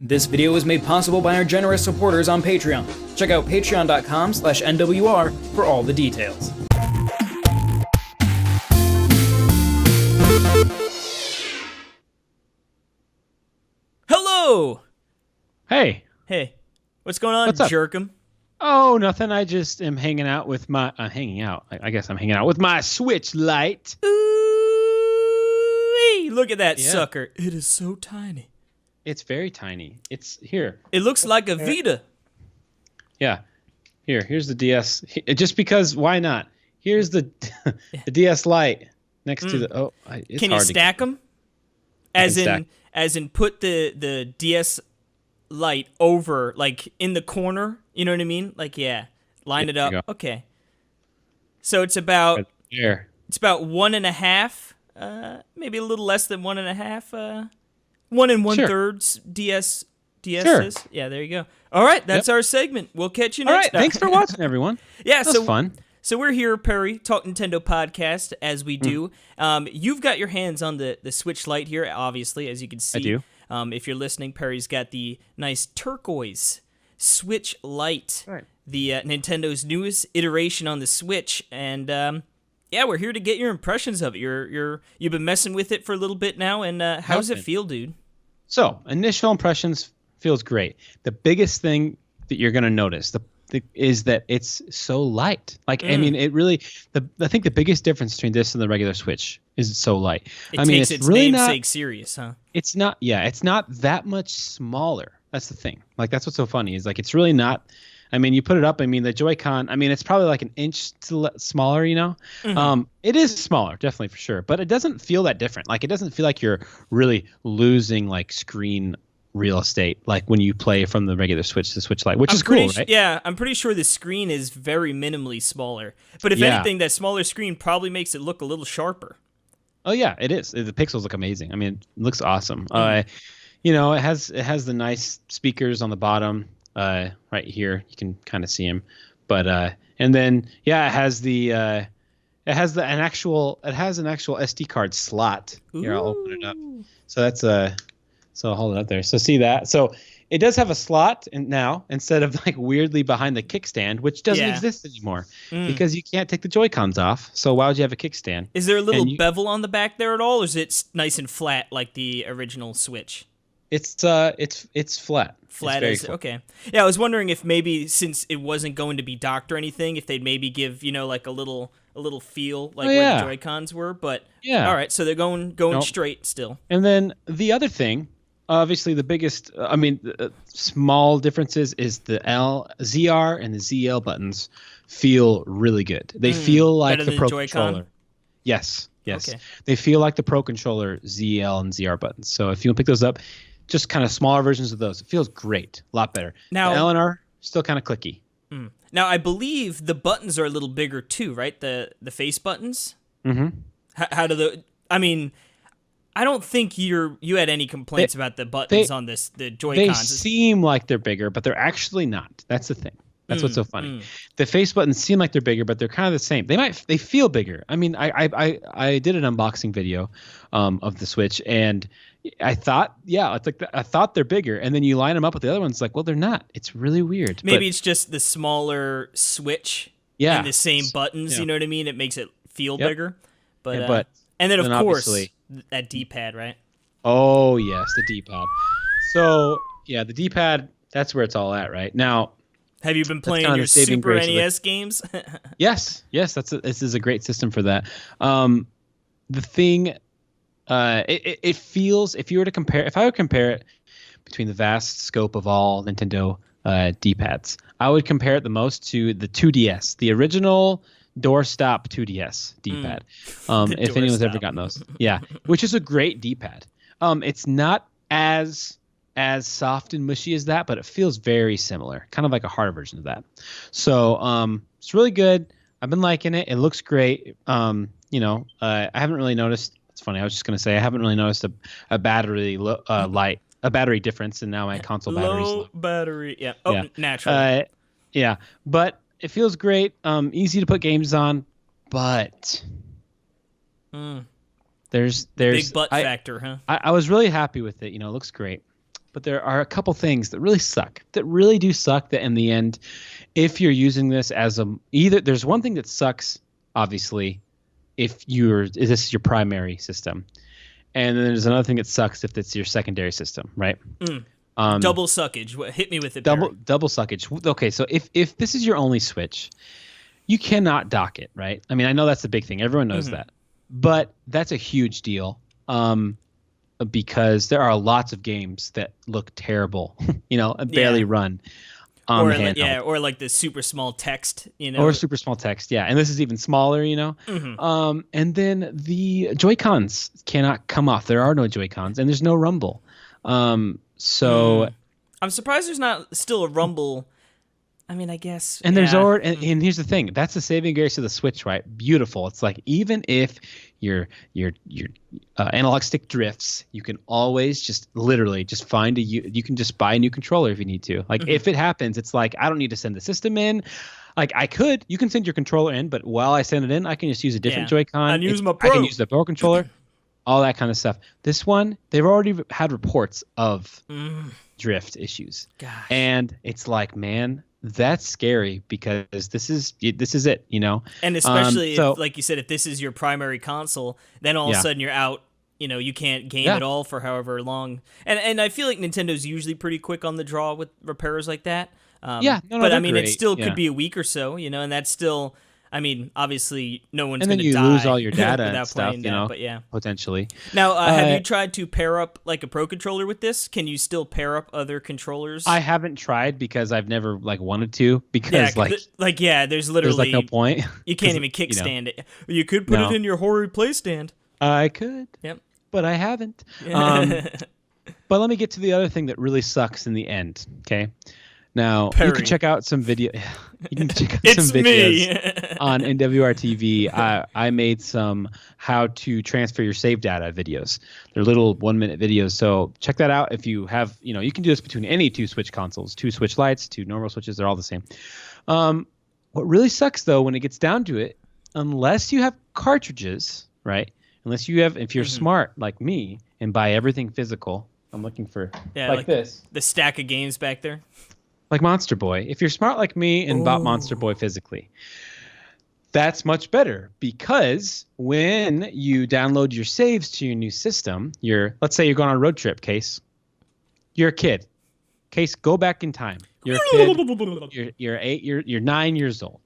This video was made possible by our generous supporters on Patreon. Check out patreon.com/NWR for all the details. Hello! Hey. Hey. What's going on, What's up? jerkum? Oh, nothing. I just am hanging out with my... I guess I'm hanging out with my Switch Lite. Ooh, look at that Yeah. sucker. It is so tiny. It's very tiny. It's here. It looks like a Vita. Yeah. Here's the DS. Just because, why not? Here's the the DS Lite next to the... Oh, it's Can you hard stack them? As in put the DS Lite over, like, in the corner, you know what I mean? Like, yeah, line it up. Okay. So it's about... Here. It's about 1.5, maybe a little less than 1.5, 1 1/3 DSs. Sure. Yeah, there you go. All right, that's our segment. We'll catch you All next right, time. thanks for watching, everyone. Yeah, that was fun. So we're here, Perry, Talk Nintendo Podcast, as we do. You've got your hands on the Switch Lite here, obviously, as you can see. I do. If you're listening, Perry's got the nice turquoise Switch Lite, Right. the Nintendo's newest iteration on the Switch, and yeah, we're here to get your impressions of it. You've been messing with it for a little bit now, and how does it feel, dude? So, initial impressions feels great. The biggest thing that you're going to notice is that it's so light. Like, I mean, it really, I think the biggest difference between this and the regular Switch is it's so light. It takes its really namesake serious, huh? It's not that much smaller. That's the thing. Like, that's what's so funny is, like, it's really not. I mean, you put it up, I mean, the Joy-Con, I mean, it's probably like an inch smaller, you know? Mm-hmm. It is smaller, definitely, for sure. But it doesn't feel that different. Like, it doesn't feel like you're really losing, like, screen real estate, like when you play from the regular Switch to Switch Lite, which is cool, right? Yeah, I'm pretty sure the screen is very minimally smaller. But if anything, that smaller screen probably makes it look a little sharper. Oh, yeah, it is. The pixels look amazing. I mean, it looks awesome. You know, it has the nice speakers on the bottom. Right here, you can kind of see them, but and then it has an actual SD card slot. Here, I'll open it up. So that's so I'll hold it up there. So see that? So it does have a slot now instead of like weirdly behind the kickstand, which doesn't exist anymore because you can't take the Joy-Cons off. So why would you have a kickstand? Is there a little bevel on the back there at all, or is it nice and flat like the original Switch? It's flat. Flat as flat. Okay. Yeah, I was wondering if maybe since it wasn't going to be docked or anything, if they'd maybe give, you know, like a little feel like where the Joy-Cons were, but all right, so they're going straight still. And then the other thing, obviously the biggest, small differences is the ZR and the ZL buttons feel really good. They feel like the Pro Controller. Yes. Okay. They feel like the Pro Controller ZL and ZR buttons. So if you pick those up, just kind of smaller versions of those. It feels great. A lot better. Now, the L and R, still kind of clicky. Now, I believe the buttons are a little bigger too, right? The face buttons? Mm-hmm. How do I mean, I don't think you had any complaints about the buttons on the Joy-Cons. They seem like they're bigger, but they're actually not. That's the thing. That's what's so funny. The face buttons seem like they're bigger, but they're kind of the same. They feel bigger. I mean, I did an unboxing video of the Switch, and I thought, it's like I thought they're bigger, and then you line them up with the other ones, like, well, they're not. It's really weird. Maybe it's just the smaller Switch and the same buttons. Yeah. You know what I mean? It makes it feel bigger. But and then of course that D-pad, right? Oh yes, the D-pad. So yeah, the D-pad. That's where it's all at right now. Have you been playing your Super NES games? Yes. This is a great system for that. The thing, it feels, if I would compare it between the vast scope of all Nintendo D-pads, I would compare it the most to the 2DS, the original doorstop 2DS D-pad. If anyone's ever gotten those, which is a great D-pad. It's not as soft and mushy as that, but it feels very similar, kind of like a harder version of that. So it's really good. I've been liking it. It looks great. I haven't really noticed. It's funny. I was just gonna say I haven't really noticed a battery a battery difference, and now my console battery's low. Battery. Yeah. Oh, naturally. But it feels great. Easy to put games on, but there's big butt factor, huh? I was really happy with it. You know, it looks great. but there are a couple things that really suck. That really do suck. That in the end, if you're using this as there's one thing that sucks, obviously, if this is your primary system, and then there's another thing that sucks if it's your secondary system, right? Double suckage. Hit me with it. Double suckage. Okay, so if this is your only Switch, you cannot dock it, right? I mean, I know that's the big thing. Everyone knows that, but that's a huge deal. Because there are lots of games that look terrible, barely run. Or like the super small text, Or super small text, yeah. And this is even smaller, And then the Joy-Cons cannot come off. There are no Joy-Cons, and there's no rumble. So I'm surprised there's not still a rumble. I mean, I guess. And there's and here's the thing. That's the saving grace of the Switch, right? Beautiful. It's like even if your analog stick drifts, you can always just literally just you can just buy a new controller if you need to. Like if it happens, it's like I don't need to send the system in. Like you can send your controller in, but while I send it in, I can just use a different Joy-Con. I can use the Pro controller, all that kind of stuff. This one, they've already had reports of drift issues. Gosh. And it's like, man, that's scary because this is it, And especially if, like you said, if this is your primary console, then all of a sudden you're out. You can't game at all for however long. And I feel like Nintendo's usually pretty quick on the draw with repairs like that. But I mean, great. It still could be a week or so, and that's still. I mean, obviously, no one's going to die. And then you lose all your data and stuff, but yeah. Potentially. Now, have you tried to pair up like a Pro controller with this? Can you still pair up other controllers? I haven't tried because I've never wanted to because there's literally no point. You can't even kickstand it. You could put it in your Hori Play stand. I could. Yep. But I haven't. But let me get to the other thing that really sucks in the end. Okay. Now, you can check out some video. You can check out some videos on NWR TV. I made some how to transfer your save data videos. They're little 1-minute videos. So check that out if you have, you can do this between any two Switch consoles, two Switch Lites, two normal Switches. They're all the same. What really sucks, though, when it gets down to it, unless you have cartridges, right? If you're smart like me and buy everything physical, I'm looking for like this. The stack of games back there. Like Monster Boy. If you're smart like me and bought Monster Boy physically, that's much better because when you download your saves to your new system, let's say you're going on a road trip, Case. You're a kid. Case, go back in time. You're a kid. You're 9 years old.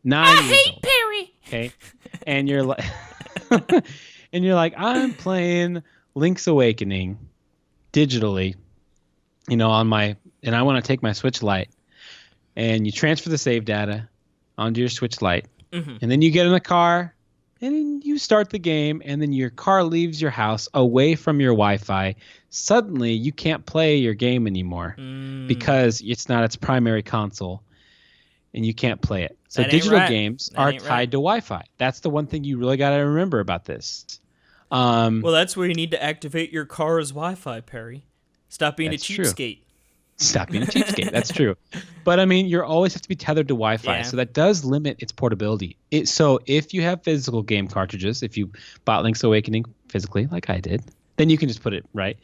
9 years old. Perry. Okay. And you're like I'm playing Link's Awakening digitally, and I want to take my Switch Lite, and you transfer the save data onto your Switch Lite, and then you get in the car, and then you start the game, and then your car leaves your house away from your Wi-Fi. Suddenly, you can't play your game anymore because it's not its primary console, and you can't play it. So digital games are tied to Wi-Fi. That's the one thing you really got to remember about this. Well, that's where you need to activate your car's Wi-Fi, Perry. Stop being a cheapskate. Stop being a cheapskate. That's true. But I mean, you always have to be tethered to Wi-Fi. So that does limit its portability. So if you have physical game cartridges, if you bought Link's Awakening physically, like I did, then you can just put it right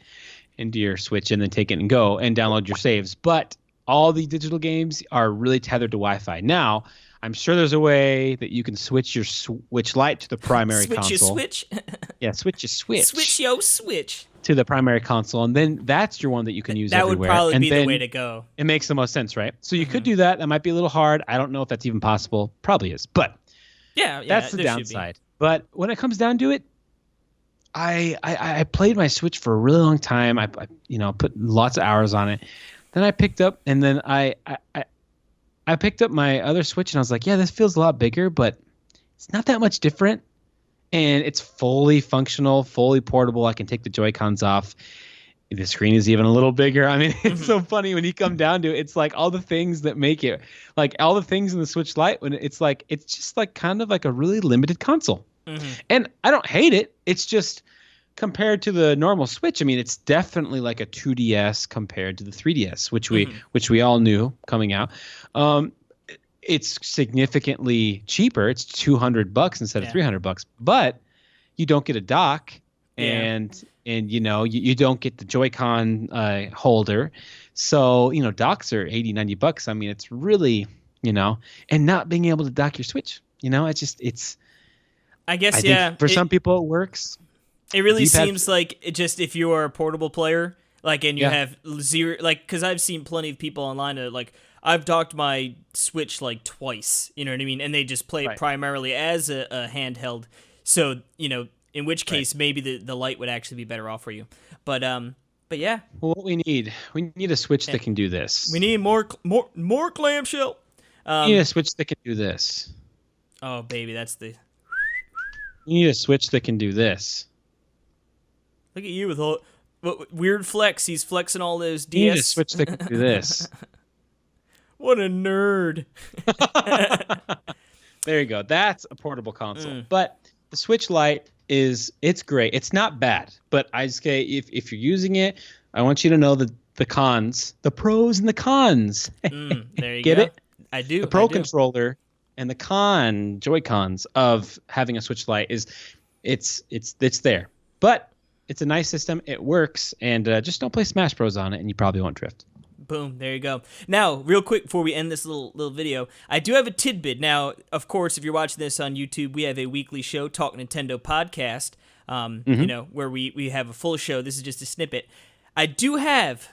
into your Switch and then take it and go and download your saves. But all the digital games are really tethered to Wi-Fi. Now, I'm sure there's a way that you can switch your Switch Lite to the primary console. Switch your Switch? Yeah, switch your Switch. Switch your Switch. To the primary console, and then that's your one that you can use everywhere. That would probably be the way to go. It makes the most sense, right? So you could do that. That might be a little hard. I don't know if that's even possible. Probably is, but that's the downside. But when it comes down to it, I played my Switch for a really long time. I put lots of hours on it. Then I picked up, and then I picked up my other Switch, and I was like, yeah, this feels a lot bigger, but it's not that much different. And it's fully functional, fully portable. I can take the Joy-Cons off. The screen is even a little bigger. I mean, it's so funny when you come down to it. It's like all the things that make it, like all the things in the Switch Lite, when it's just like kind of like a really limited console. And I don't hate it. It's just compared to the normal Switch. I mean, it's definitely like a 2DS compared to the 3DS, which we all knew coming out. It's significantly cheaper. It's $200 instead of $300, but you don't get a dock, and And you don't get the Joy-Con holder. So, docks are $80-$90. I mean, it's really, and not being able to dock your Switch, it's I guess, I think for some people it works. It really seems like if you are a portable player, like, and you have zero, like, because I've seen plenty of people online that, like, I've docked my Switch like twice, you know what I mean? And they just play it primarily as a handheld. So, in which case maybe the Lite would actually be better off for you. But yeah. Well, what we need a Switch that can do this. We need more clamshell. We need a Switch that can do this. Oh, baby, that's the... You need a Switch that can do this. Look at you with all... weird flex. He's flexing all those DS. You need a Switch that can do this. What a nerd. There you go. That's a portable console. But the Switch Lite it's great. It's not bad. But I just say if you're using it, I want you to know the cons, the pros and the cons. There you Get go. it? I do. The Pro controller and the Joy-Cons of having a Switch Lite is it's there. But it's a nice system. It works, and just don't play Smash Bros on it, and you probably won't drift. Boom, there you go. Now, real quick before we end this little video, I do have a tidbit. Now, of course, if you're watching this on YouTube, we have a weekly show, Talk Nintendo podcast, where we have a full show. This is just a snippet. I do have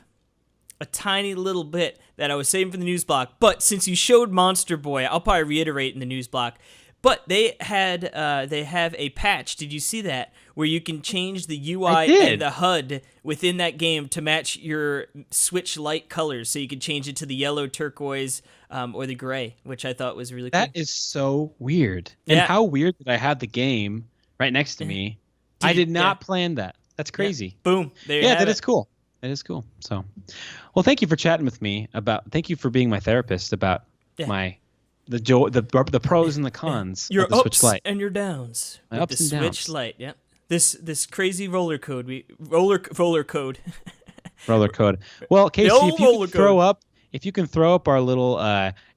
a tiny little bit that I was saving for the news block, but since you showed Monster Boy, I'll probably reiterate in the news block. But they have a patch. Did you see that? Where you can change the UI and the HUD within that game to match your Switch Lite colors. So you can change it to the yellow, turquoise, or the gray, which I thought was really cool. That is so weird. And how weird that I had the game right next to me. I did not plan that. That's crazy. Yeah. Boom. There you have that is cool. That is cool. So, well, thank you for chatting with me thank you for being my therapist about the pros and the cons your of the Switch Lite. And your downs. My ups the and downs. Switch Lite, yeah. This crazy roller code. Roller code. Roller code. Well, Casey, if you can throw up our little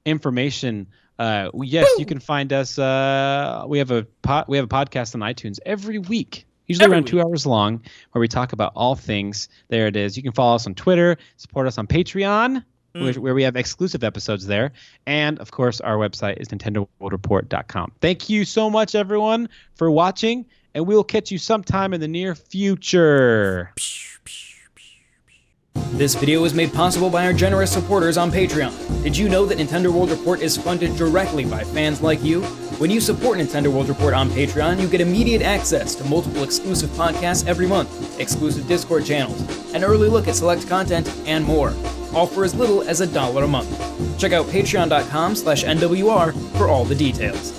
information, you can find us. We have a podcast on iTunes every week. Usually around 2 hours long, where we talk about all things. There it is. You can follow us on Twitter, support us on Patreon, where we have exclusive episodes there. And, of course, our website is NintendoWorldReport.com. Thank you so much, everyone, for watching, and we'll catch you sometime in the near future. This video was made possible by our generous supporters on Patreon. Did you know that Nintendo World Report is funded directly by fans like you? When you support Nintendo World Report on Patreon, you get immediate access to multiple exclusive podcasts every month, exclusive Discord channels, an early look at select content, and more. All for as little as $1 a month. Check out patreon.com/NWR for all the details.